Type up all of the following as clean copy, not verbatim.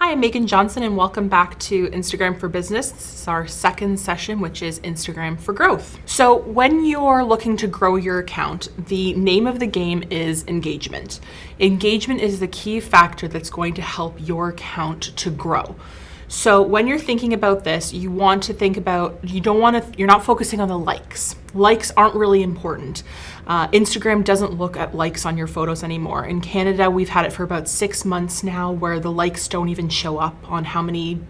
Hi, I'm Megan Johnson and welcome back to Instagram for Business. This is our second session, which is Instagram for Growth. So when you're looking to grow your account, the name of the game is engagement. Engagement is the key factor that's going to help your account to grow. So when you're thinking about this, you want to think about, you're not focusing on the likes. Likes aren't really important. Instagram doesn't look at likes on your photos anymore. In Canada, we've had it for about 6 months now where the likes don't even show up on how many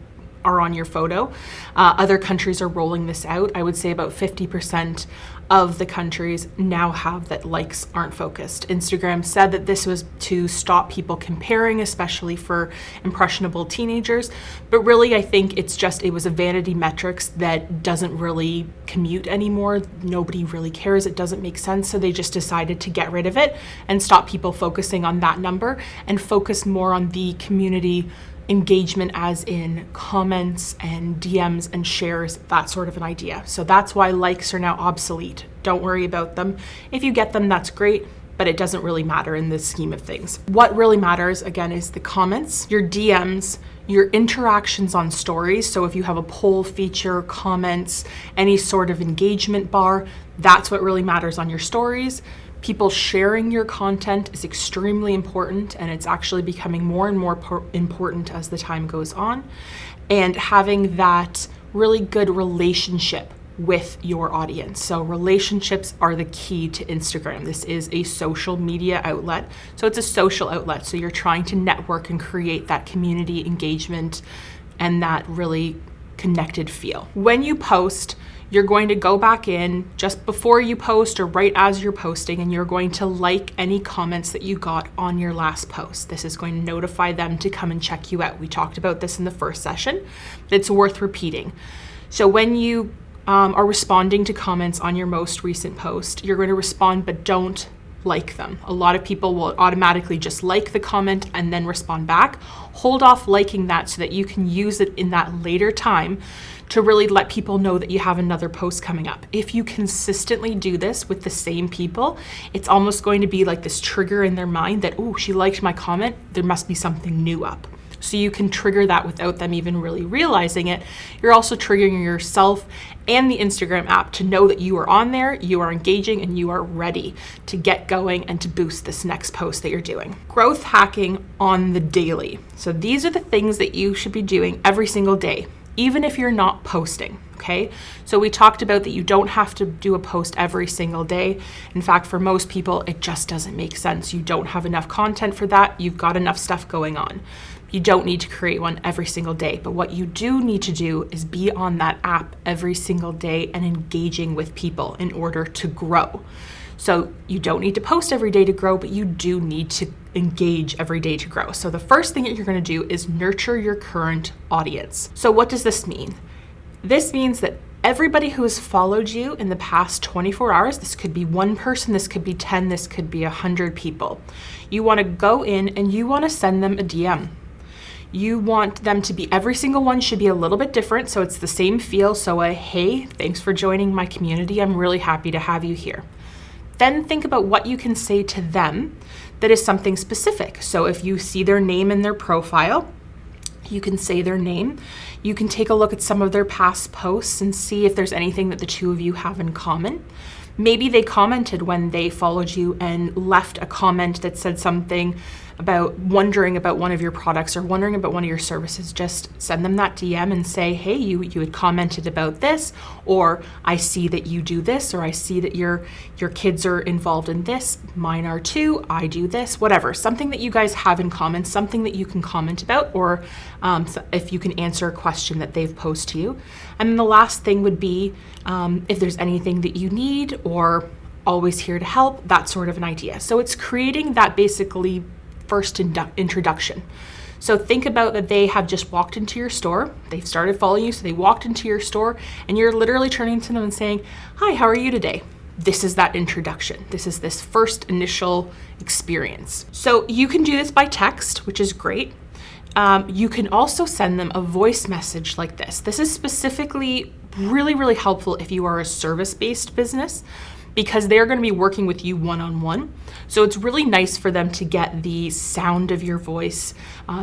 are on your photo. Other countries are rolling this out. I would say about 50% of the countries now have that likes aren't focused. Instagram said that this was to stop people comparing, especially for impressionable teenagers. But really, I think it was a vanity metrics that doesn't really commute anymore. Nobody really cares. It doesn't make sense. So they just decided to get rid of it and stop people focusing on that number and focus more on the community engagement, as in comments and DMs and shares, that sort of an idea. So that's why likes are now obsolete. Don't worry about them. If you get them, that's great, but it doesn't really matter in this scheme of things. What really matters, again, is the comments, your DMs, your interactions on stories. So if you have a poll feature, comments, any sort of engagement bar, that's what really matters on your stories. People sharing your content is extremely important, and it's actually becoming more and more important as the time goes on. And having that really good relationship with your audience. So relationships are the key to Instagram. This is a social media outlet. So it's a social outlet. So you're trying to network and create that community engagement and that really connected feel. When you post, you're going to go back in just before you post or right as you're posting, and you're going to like any comments that you got on your last post. This is going to notify them to come and check you out. We talked about this in the first session. It's worth repeating. So when you are responding to comments on your most recent post, you're going to respond, but don't like them. A lot of people will automatically just like the comment and then respond back. Hold off liking that so that you can use it in that later time to really let people know that you have another post coming up. If you consistently do this with the same people, it's almost going to be like this trigger in their mind that, oh, she liked my comment, there must be something new up. So you can trigger that without them even really realizing it. You're also triggering yourself and the Instagram app to know that you are on there, you are engaging, and you are ready to get going and to boost this next post that you're doing. Growth hacking on the daily. So these are the things that you should be doing every single day, even if you're not posting, okay? So we talked about that you don't have to do a post every single day. In fact, for most people, it just doesn't make sense. You don't have enough content for that. You've got enough stuff going on. You don't need to create one every single day. But what you do need to do is be on that app every single day and engaging with people in order to grow. So you don't need to post every day to grow, but you do need to engage every day to grow. So the first thing that you're going to do is nurture your current audience. So what does this mean? This means that everybody who has followed you in the past 24 hours, this could be one person, this could be 10, this could be 100 people. You want to go in and you want to send them a DM. You want them to be, every single one should be a little bit different, so it's the same feel. So hey, thanks for joining my community. I'm really happy to have you here. Then think about what you can say to them that is something specific. So if you see their name in their profile, you can say their name. You can take a look at some of their past posts and see if there's anything that the two of you have in common. Maybe they commented when they followed you and left a comment that said something about wondering about one of your products or wondering about one of your services. Just send them that DM and say, hey, you had commented about this, or I see that you do this, or I see that your kids are involved in this, mine are too, I do this, whatever. Something that you guys have in common, something that you can comment about, or if you can answer a question that they've posed to you. And then the last thing would be if there's anything that you need or always here to help, that sort of an idea. So it's creating that basically first introduction. So think about that they have just walked into your store, they've started following you, so they walked into your store and you're literally turning to them and saying, hi, how are you today? This is that introduction. This is this first initial experience. So you can do this by text, which is great. You can also send them a voice message like this. This is specifically really, really helpful if you are a service-based business, because they're going to be working with you one-on-one. So it's really nice for them to get the sound of your voice,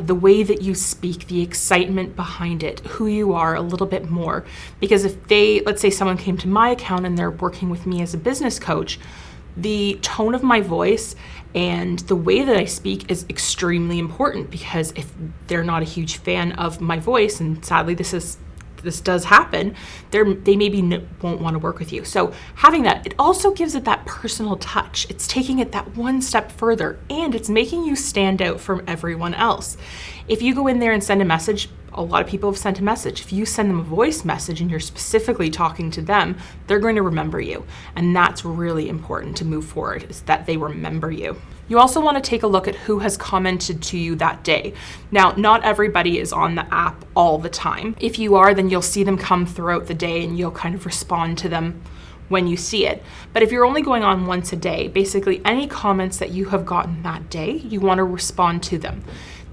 the way that you speak, the excitement behind it, who you are a little bit more. Because if let's say someone came to my account and they're working with me as a business coach, the tone of my voice and the way that I speak is extremely important, because if they're not a huge fan of my voice, and sadly this does happen, they maybe won't want to work with you. So having that, it also gives it that personal touch. It's taking it that one step further, and it's making you stand out from everyone else. If you go in there and send a message, a lot of people have sent a message. If you send them a voice message and you're specifically talking to them, they're going to remember you. And that's really important to move forward, is that they remember you. You also want to take a look at who has commented to you that day. Now, not everybody is on the app all the time. If you are, then you'll see them come throughout the day and you'll kind of respond to them when you see it. But if you're only going on once a day, basically any comments that you have gotten that day, you want to respond to them.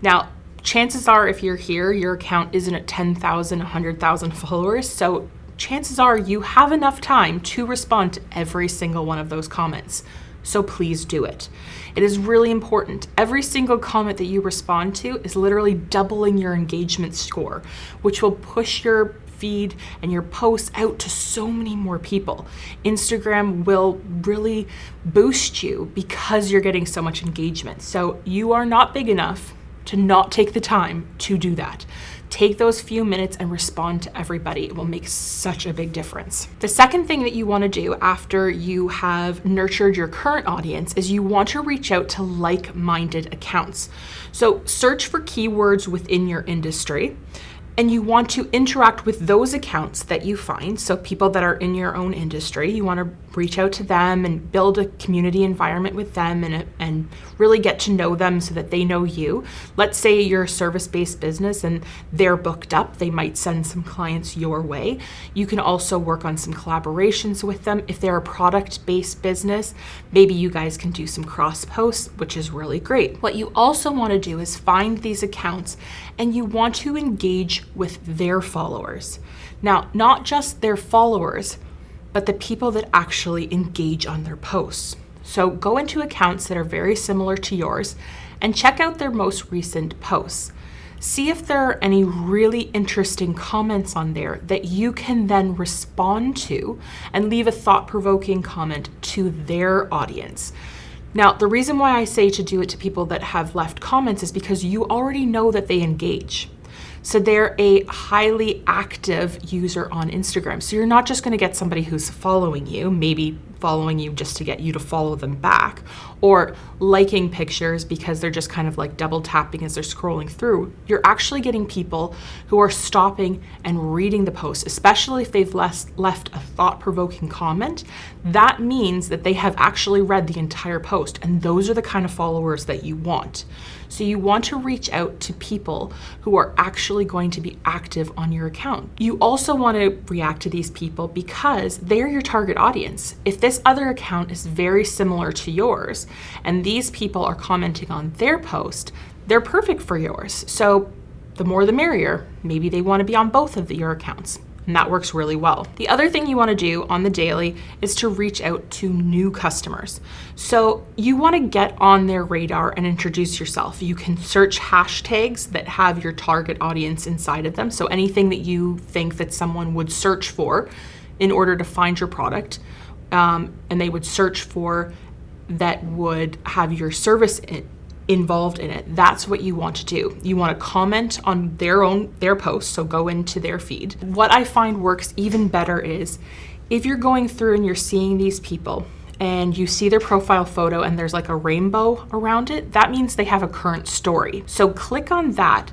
Now, chances are, if you're here, your account isn't at 10,000, 100,000 followers. So chances are you have enough time to respond to every single one of those comments. So please do it. It is really important. Every single comment that you respond to is literally doubling your engagement score, which will push your feed and your posts out to so many more people. Instagram will really boost you because you're getting so much engagement. So you are not big enough to not take the time to do that. Take those few minutes and respond to everybody. It will make such a big difference. The second thing that you want to do after you have nurtured your current audience is you want to reach out to like-minded accounts. So search for keywords within your industry, and you want to interact with those accounts that you find. So people that are in your own industry, you want to reach out to them and build a community environment with them and really get to know them so that they know you. Let's say you're a service-based business and they're booked up. They might send some clients your way. You can also work on some collaborations with them. If they're a product-based business, maybe you guys can do some cross posts, which is really great. What you also want to do is find these accounts and you want to engage with their followers. Now, not just their followers, but the people that actually engage on their posts. So go into accounts that are very similar to yours and check out their most recent posts. See if there are any really interesting comments on there that you can then respond to and leave a thought-provoking comment to their audience. Now, the reason why I say to do it to people that have left comments is because you already know that they engage. So they're a highly active user on Instagram. So you're not just going to get somebody who's following you, maybe following you just to get you to follow them back, or liking pictures because they're just kind of like double tapping as they're scrolling through. You're actually getting people who are stopping and reading the post, especially if they've left a thought-provoking comment. That means that they have actually read the entire post, and those are the kind of followers that you want. So you want to reach out to people who are actually going to be active on your account. You also want to react to these people because they're your target audience. If this other account is very similar to yours and these people are commenting on their post, they're perfect for yours. So the more the merrier. Maybe they want to be on both of your accounts. And that works really well. The other thing you want to do on the daily is to reach out to new customers. So you want to get on their radar and introduce yourself. You can search hashtags that have your target audience inside of them. So anything that you think that someone would search for in order to find your product, and they would search for that would have your service involved in it. That's what you want to do. You want to comment on their posts, so go into their feed. What I find works even better is if you're going through and you're seeing these people and you see their profile photo and there's like a rainbow around it, that means they have a current story. So click on that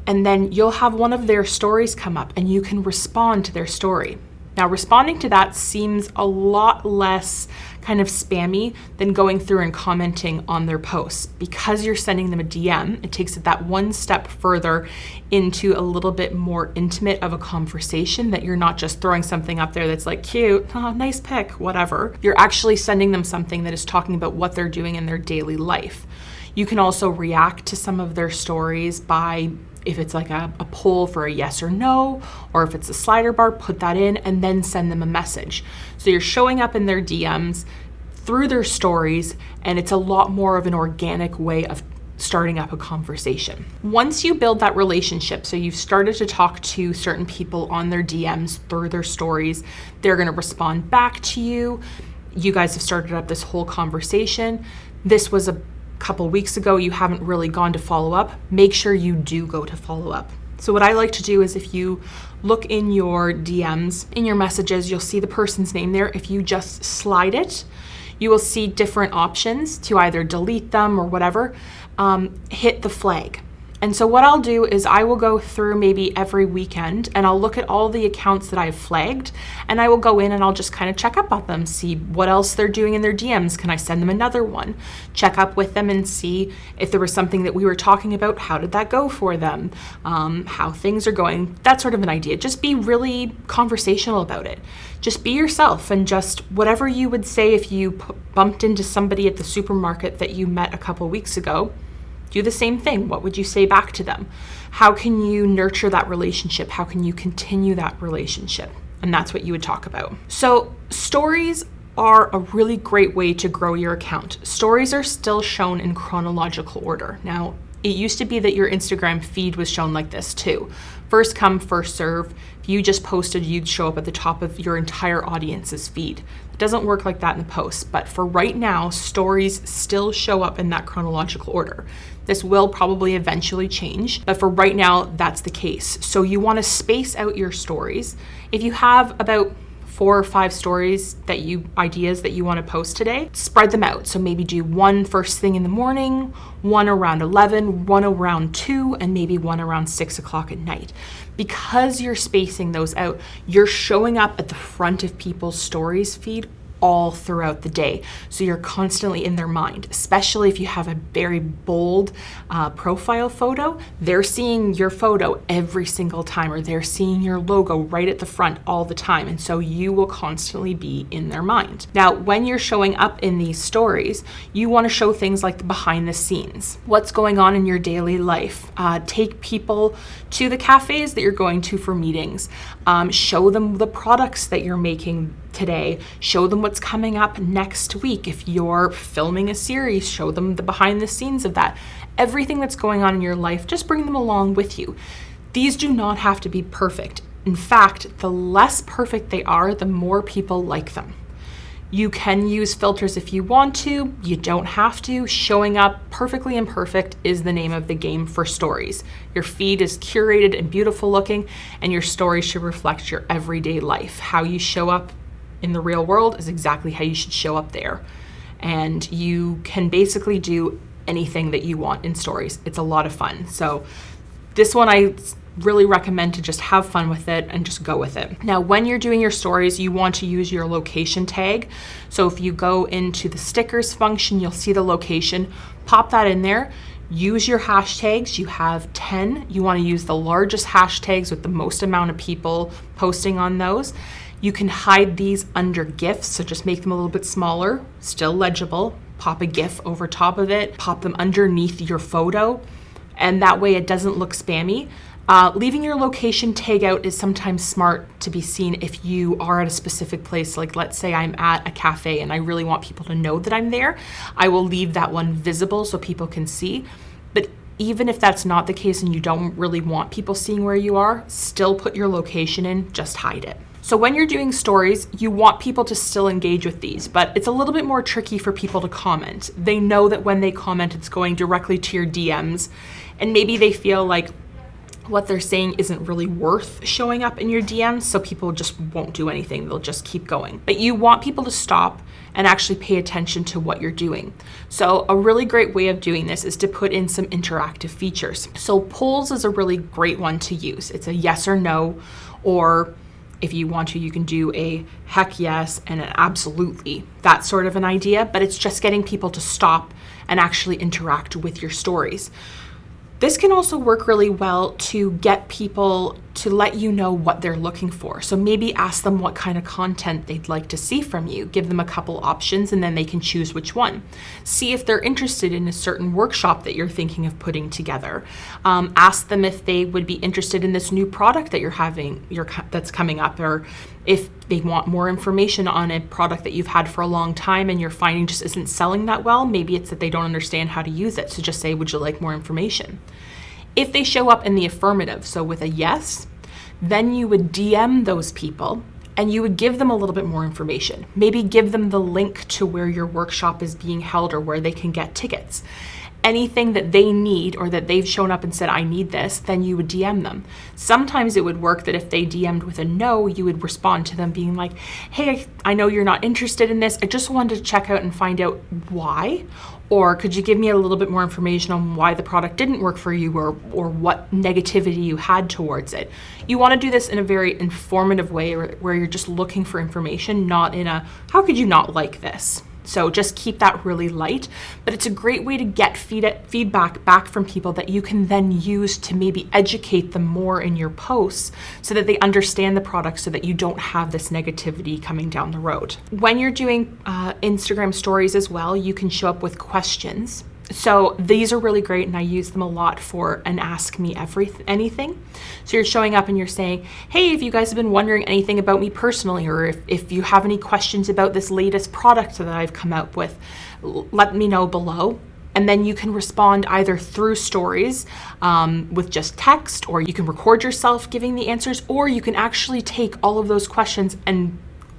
and then you'll have one of their stories come up and you can respond to their story. Now, responding to that seems a lot less kind of spammy than going through and commenting on their posts. Because you're sending them a DM, it takes it that one step further into a little bit more intimate of a conversation, that you're not just throwing something up there that's like, cute, oh, nice pic, whatever. You're actually sending them something that is talking about what they're doing in their daily life. You can also react to some of their stories by if it's like a poll for a yes or no, or if it's a slider bar, put that in and then send them a message. So you're showing up in their DMs through their stories, and it's a lot more of an organic way of starting up a conversation. Once you build that relationship, so you've started to talk to certain people on their DMs through their stories, they're going to respond back to you. You guys have started up this whole conversation. This was a couple weeks ago, you haven't really gone to follow up. Make sure you do go to follow up. So what I like to do is, if you look in your DMs, in your messages, you'll see the person's name there. If you just slide it, you will see different options to either delete them or whatever. Hit the flag. And so what I'll do is I will go through maybe every weekend and I'll look at all the accounts that I've flagged, and I will go in and I'll just kind of check up on them, see what else they're doing in their DMs. Can I send them another one? Check up with them and see if there was something that we were talking about. How did that go for them? How things are going. That sort of an idea. Just be really conversational about it. Just be yourself, and just whatever you would say if you bumped into somebody at the supermarket that you met a couple weeks ago, do the same thing. What would you say back to them? How can you nurture that relationship? How can you continue that relationship? And that's what you would talk about. So stories are a really great way to grow your account. Stories are still shown in chronological order. Now, it used to be that your Instagram feed was shown like this too. First come, first serve. If you just posted, you'd show up at the top of your entire audience's feed. It doesn't work like that in the post, but for right now, stories still show up in that chronological order. This will probably eventually change, but for right now, that's the case. So you want to space out your stories. If you have about 4 or 5 ideas that you want to post today, spread them out. So maybe do one first thing in the morning, one around 11, one around 2, and maybe one around 6 o'clock at night. Because you're spacing those out, you're showing up at the front of people's stories feed all throughout the day. So you're constantly in their mind, especially if you have a very bold profile photo. They're seeing your photo every single time, or they're seeing your logo right at the front all the time. And so you will constantly be in their mind. Now, when you're showing up in these stories, you want to show things like the behind the scenes. What's going on in your daily life? Take people to the cafes that you're going to for meetings. Show them the products that you're making today. Show them what's coming up next week. If you're filming a series, show them the behind the scenes of that. Everything that's going on in your life, just bring them along with you. These do not have to be perfect. In fact, the less perfect they are, the more people like them. You can use filters if you want to. You don't have to. Showing up perfectly imperfect is the name of the game for stories. Your feed is curated and beautiful looking, and your story should reflect your everyday life. How you show up in the real world is exactly how you should show up there. And you can basically do anything that you want in stories. It's a lot of fun. So this one, I really recommend to just have fun with it and just go with it. Now, when you're doing your stories, you want to use your location tag. So if you go into the stickers function, you'll see the location, pop that in there. Use your hashtags. You have 10. You want to use the largest hashtags with the most amount of people posting on those. You can hide these under GIFs, so just make them a little bit smaller, still legible. Pop a GIF over top of it, pop them underneath your photo, and that way it doesn't look spammy. Leaving your location tag out is sometimes smart to be seen if you are at a specific place. Like, let's say I'm at a cafe and I really want people to know that I'm there. I will leave that one visible so people can see. But even if that's not the case and you don't really want people seeing where you are, still put your location in, just hide it. So when you're doing stories, you want people to still engage with these, but it's a little bit more tricky for people to comment. They know that when they comment, it's going directly to your DMs, and maybe they feel like what they're saying isn't really worth showing up in your DMs, so people just won't do anything. They'll just keep going. But you want people to stop and actually pay attention to what you're doing. So a really great way of doing this is to put in some interactive features. So polls is a really great one to use. It's a yes or no, or if you want to, you can do a heck yes and an absolutely, that sort of an idea, but it's just getting people to stop and actually interact with your stories. This can also work really well to get people to let you know what they're looking for. So maybe ask them what kind of content they'd like to see from you. Give them a couple options and then they can choose which one. See if they're interested in a certain workshop that you're thinking of putting together. Ask them if they would be interested in this new product that you're having, that's coming up, or if they want more information on a product that you've had for a long time and you're finding just isn't selling that well. Maybe it's that they don't understand how to use it. So just say, would you like more information? If they show up in the affirmative, so with a yes, then you would DM those people and you would give them a little bit more information. Maybe give them the link to where your workshop is being held or where they can get tickets. Anything that they need or that they've shown up and said, I need this, then you would DM them. Sometimes it would work that if they DM'd with a no, you would respond to them being like, hey, I know you're not interested in this. I just wanted to check out and find out why. Or could you give me a little bit more information on why the product didn't work for you or what negativity you had towards it? You want to do this in a very informative way where you're just looking for information, not in a, how could you not like this? So just keep that really light, but it's a great way to get feedback back from people that you can then use to maybe educate them more in your posts so that they understand the product so that you don't have this negativity coming down the road. When you're doing Instagram stories as well, you can show up with questions. So these are really great and I use them a lot for an ask me anything. So you're showing up and you're saying, hey, if you guys have been wondering anything about me personally, or if you have any questions about this latest product that I've come out with, let me know below. And then you can respond either through stories with just text, or you can record yourself giving the answers, or you can actually take all of those questions and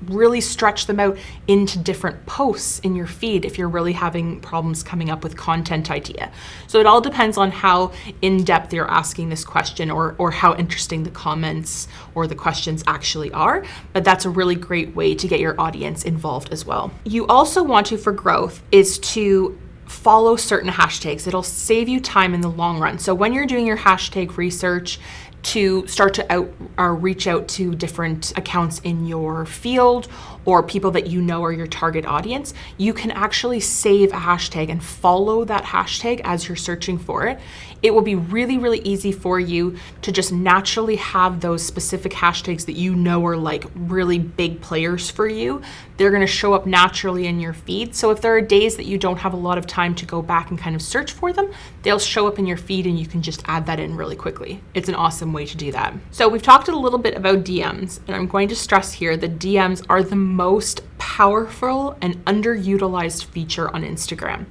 really stretch them out into different posts in your feed if you're really having problems coming up with content idea. So it all depends on how in-depth you're asking this question or how interesting the comments or the questions actually are, but that's a really great way to get your audience involved as well. You also want to, for growth, is to follow certain hashtags. It'll save you time in the long run. So when you're doing your hashtag research, to start to reach out to different accounts in your field or people that you know are your target audience, you can actually save a hashtag and follow that hashtag as you're searching for it. It will be really, really easy for you to just naturally have those specific hashtags that you know are like really big players for you. They're going to show up naturally in your feed. So if there are days that you don't have a lot of time to go back and kind of search for them, they'll show up in your feed and you can just add that in really quickly. It's an awesome way to do that. So we've talked a little bit about DMs, and I'm going to stress here that DMs are the most powerful and underutilized feature on Instagram.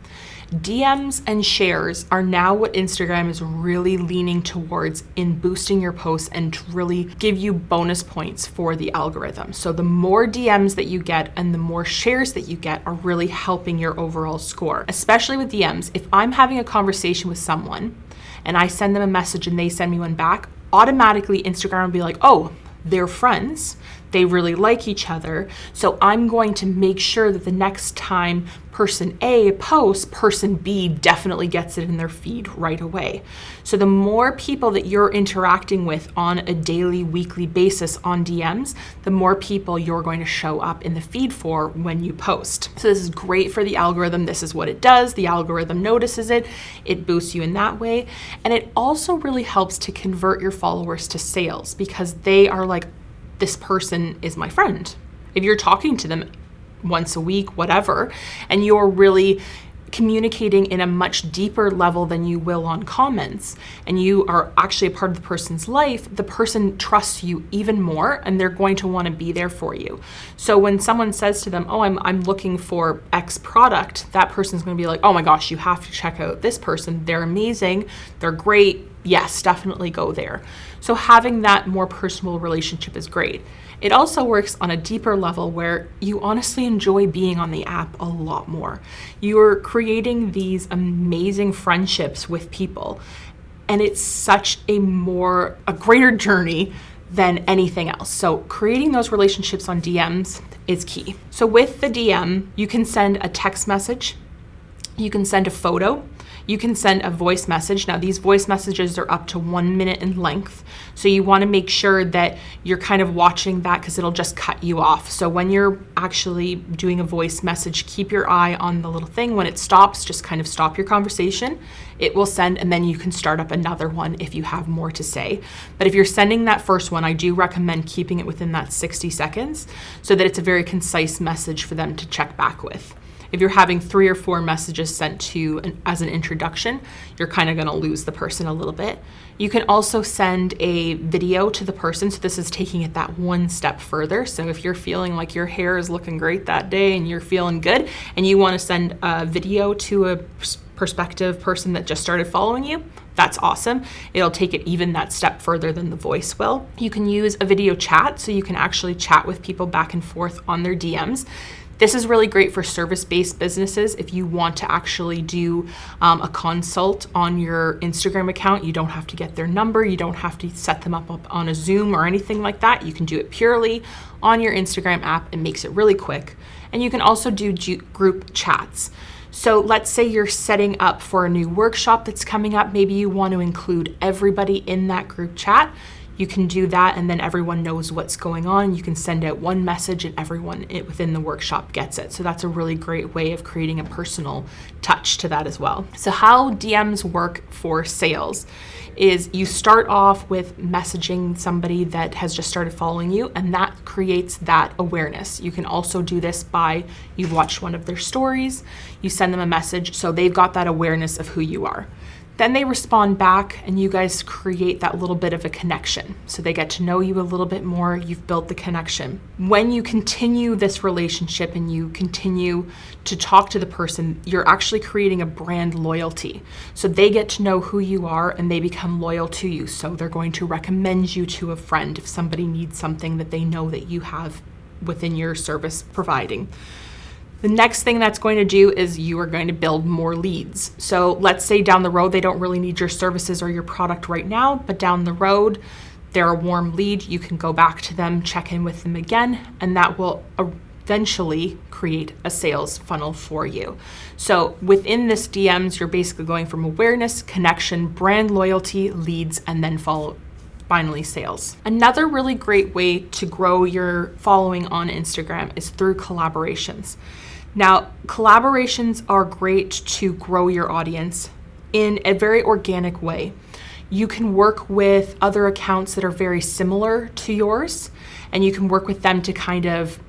DMs and shares are now what Instagram is really leaning towards in boosting your posts and to really give you bonus points for the algorithm. So the more DMs that you get and the more shares that you get are really helping your overall score. Especially with DMs, if I'm having a conversation with someone and I send them a message and they send me one back, automatically Instagram will be like, oh, they're friends. They really like each other. So I'm going to make sure that the next time person A posts, person B definitely gets it in their feed right away. So the more people that you're interacting with on a daily, weekly basis on DMs, the more people you're going to show up in the feed for when you post. So this is great for the algorithm. This is what it does. The algorithm notices it. It boosts you in that way. And it also really helps to convert your followers to sales because they are like, this person is my friend. If you're talking to them once a week, whatever, and you're really communicating in a much deeper level than you will on comments, and you are actually a part of the person's life, the person trusts you even more and they're going to want to be there for you. So when someone says to them, oh, I'm looking for X product, that person's going to be like, oh my gosh, you have to check out this person. They're amazing. They're great. Yes, definitely go there. So having that more personal relationship is great. It also works on a deeper level where you honestly enjoy being on the app a lot more. You're creating these amazing friendships with people, and it's such a greater journey than anything else. So creating those relationships on DMs is key. So with the DM, you can send a text message, you can send a photo, You can send a voice message. Now, these voice messages are up to 1 minute in length. So you want to make sure that you're kind of watching that because it'll just cut you off. So when you're actually doing a voice message, keep your eye on the little thing. When it stops, just kind of stop your conversation. It will send, and then you can start up another one if you have more to say. But if you're sending that first one, I do recommend keeping it within that 60 seconds so that it's a very concise message for them to check back with. If you're having 3 or 4 messages sent to as an introduction, you're kind of going to lose the person a little bit. You can also send a video to the person. So this is taking it that one step further. So if you're feeling like your hair is looking great that day and you're feeling good and you want to send a video to a prospective person that just started following you, that's awesome. It'll take it even that step further than the voice will. You can use a video chat, so you can actually chat with people back and forth on their DMs. This is really great for service-based businesses. If you want to actually do a consult on your Instagram account, you don't have to get their number. You don't have to set them up on a Zoom or anything like that. You can do it purely on your Instagram app. It makes it really quick. And you can also do group chats. So let's say you're setting up for a new workshop that's coming up. Maybe you want to include everybody in that group chat. You can do that, and then everyone knows what's going on. You can send out one message and everyone within the workshop gets it. So that's a really great way of creating a personal touch to that as well. So how DMs work for sales is you start off with messaging somebody that has just started following you, and that creates that awareness. You can also do this by you've watched one of their stories, you send them a message, so they've got that awareness of who you are. Then they respond back and you guys create that little bit of a connection. So they get to know you a little bit more, you've built the connection. When you continue this relationship and you continue to talk to the person, you're actually creating a brand loyalty. So they get to know who you are and they become loyal to you. So they're going to recommend you to a friend if somebody needs something that they know that you have within your service providing. The next thing that's going to do is you are going to build more leads. So let's say down the road, they don't really need your services or your product right now, but down the road, they're a warm lead. You can go back to them, check in with them again, and that will eventually create a sales funnel for you. So within this DMs, you're basically going from awareness, connection, brand loyalty, leads, and then finally sales. Another really great way to grow your following on Instagram is through collaborations. Now, collaborations are great to grow your audience in a very organic way. You can work with other accounts that are very similar to yours, and you can work with them to kind of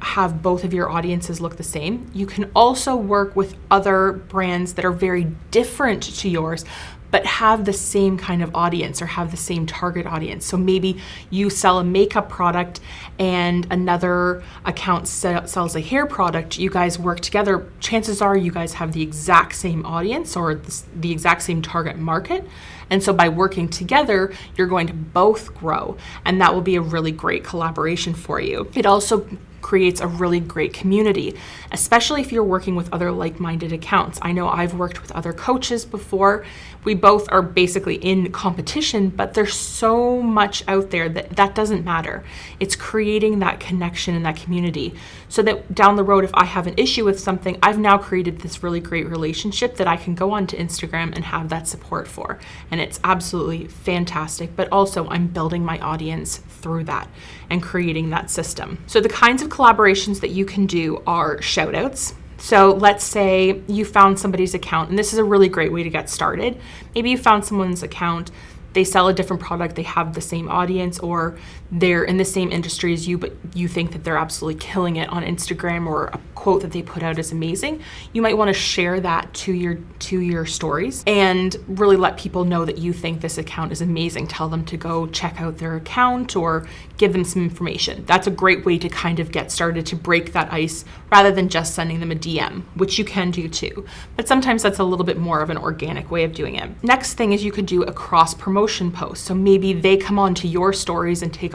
have both of your audiences look the same. You can also work with other brands that are very different to yours, but have the same kind of audience or have the same target audience. So maybe you sell a makeup product and another account sells a hair product. You guys work together. Chances are you guys have the exact same audience or the exact same target market. And so by working together, you're going to both grow, and that will be a really great collaboration for you. It also creates a really great community, especially if you're working with other like-minded accounts. I know I've worked with other coaches before. We both are basically in competition, but there's so much out there that doesn't matter. It's creating that connection and that community so that down the road, if I have an issue with something, I've now created this really great relationship that I can go onto Instagram and have that support for. And it's absolutely fantastic, but also I'm building my audience through that and creating that system. So the kinds of collaborations that you can do are shout outs. So let's say you found somebody's account, and this is a really great way to get started. Maybe you found someone's account, they sell a different product, they have the same audience, or they're in the same industry as you, but you think that they're absolutely killing it on Instagram, or a quote that they put out is amazing. You might want to share that to your stories and really let people know that you think this account is amazing. Tell them to go check out their account or give them some information. That's a great way to kind of get started, to break that ice rather than just sending them a DM, which you can do too. But sometimes that's a little bit more of an organic way of doing it. Next thing is you could do a cross promotion post. So maybe they come onto your stories and take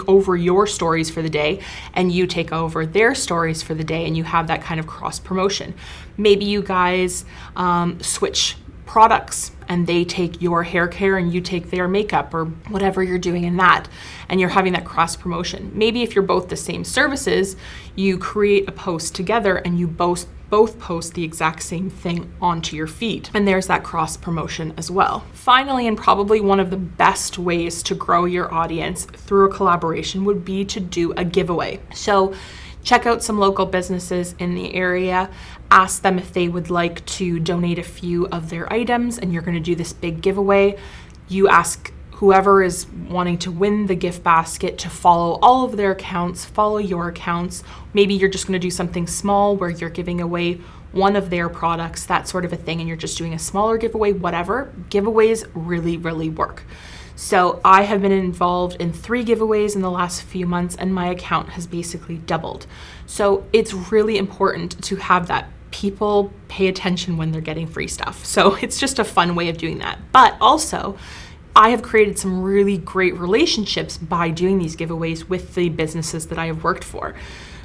over your stories for the day, and you take over their stories for the day, and you have that kind of cross promotion. Maybe you guys switch products and they take your hair care and you take their makeup or whatever you're doing in that, and you're having that cross promotion. Maybe if you're both the same services, you create a post together and you both both post the exact same thing onto your feed. And there's that cross promotion as well. Finally, and probably one of the best ways to grow your audience through a collaboration would be to do a giveaway. So check out some local businesses in the area, ask them if they would like to donate a few of their items, and you're going to do this big giveaway. You ask whoever is wanting to win the gift basket to follow all of their accounts, follow your accounts. Maybe you're just going to do something small where you're giving away one of their products, that sort of a thing, and you're just doing a smaller giveaway, whatever. Giveaways really, really work. So I have been involved in 3 giveaways in the last few months, and my account has basically doubled. So it's really important to have that. People pay attention when they're getting free stuff. So it's just a fun way of doing that. But also, I have created some really great relationships by doing these giveaways with the businesses that I have worked for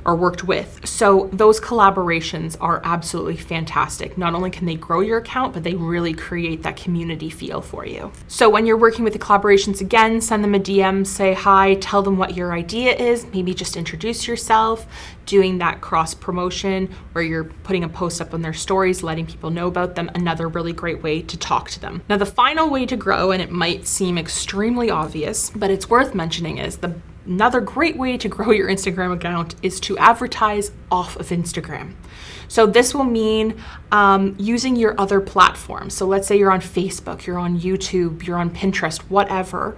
or worked with. So those collaborations are absolutely fantastic. Not only can they grow your account, but they really create that community feel for you. So when you're working with the collaborations, again, send them a DM, say hi, tell them what your idea is, maybe just introduce yourself, doing that cross promotion where you're putting a post up on their stories, letting people know about them, another really great way to talk to them. Now, the final way to grow, and it might seem extremely obvious, but it's worth mentioning, is another great way to grow your Instagram account is to advertise off of Instagram. So this will mean using your other platforms. So let's say you're on Facebook, you're on YouTube, you're on Pinterest, whatever.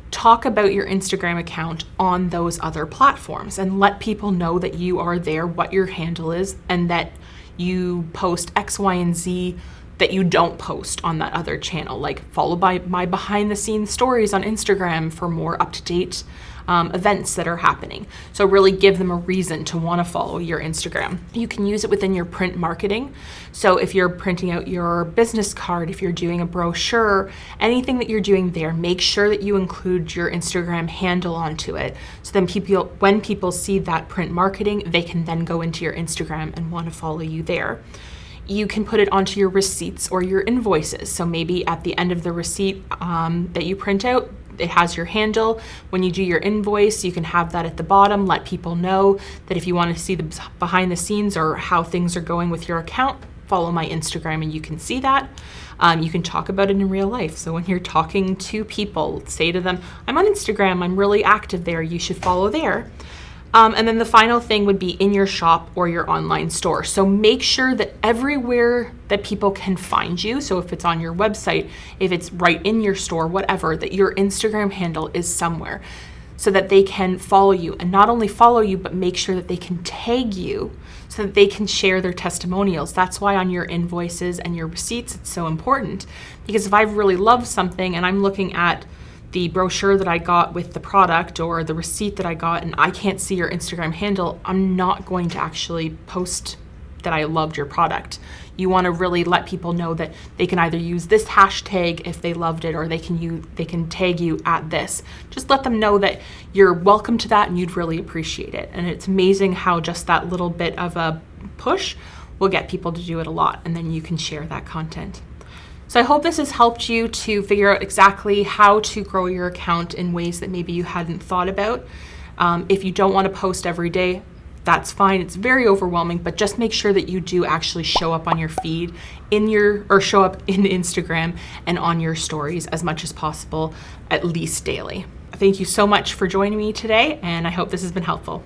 Talk about your Instagram account on those other platforms and let people know that you are there, what your handle is, and that you post X, Y, and Z that you don't post on that other channel. Like follow my behind the scenes stories on Instagram for more up-to-date events that are happening. So really give them a reason to want to follow your Instagram. You can use it within your print marketing. So if you're printing out your business card, if you're doing a brochure, anything that you're doing there, make sure that you include your Instagram handle onto it. So then when people see that print marketing, they can then go into your Instagram and want to follow you there. You can put it onto your receipts or your invoices. So maybe at the end of the receipt that you print out, it has your handle. When you do your invoice, you can have that at the bottom. Let people know that if you want to see the behind the scenes or how things are going with your account, follow my Instagram and you can see that. You can talk about it in real life. So when you're talking to people, say to them, I'm on Instagram, I'm really active there, you should follow there. And then the final thing would be in your shop or your online store. So make sure that everywhere that people can find you, so if it's on your website, if it's right in your store, whatever, that your Instagram handle is somewhere so that they can follow you, and not only follow you, but make sure that they can tag you so that they can share their testimonials. That's why on your invoices and your receipts, it's so important, because if I really love something and I'm looking at the brochure that I got with the product or the receipt that I got and I can't see your Instagram handle, I'm not going to actually post that I loved your product. You want to really let people know that they can either use this hashtag if they loved it, or they can tag you at this. Just let them know that you're welcome to that and you'd really appreciate it. And it's amazing how just that little bit of a push will get people to do it a lot, and then you can share that content. So I hope this has helped you to figure out exactly how to grow your account in ways that maybe you hadn't thought about. If you don't want to post every day, that's fine. It's very overwhelming, but just make sure that you do actually show up on your feed show up in Instagram and on your stories as much as possible, at least daily. Thank you so much for joining me today, and I hope this has been helpful.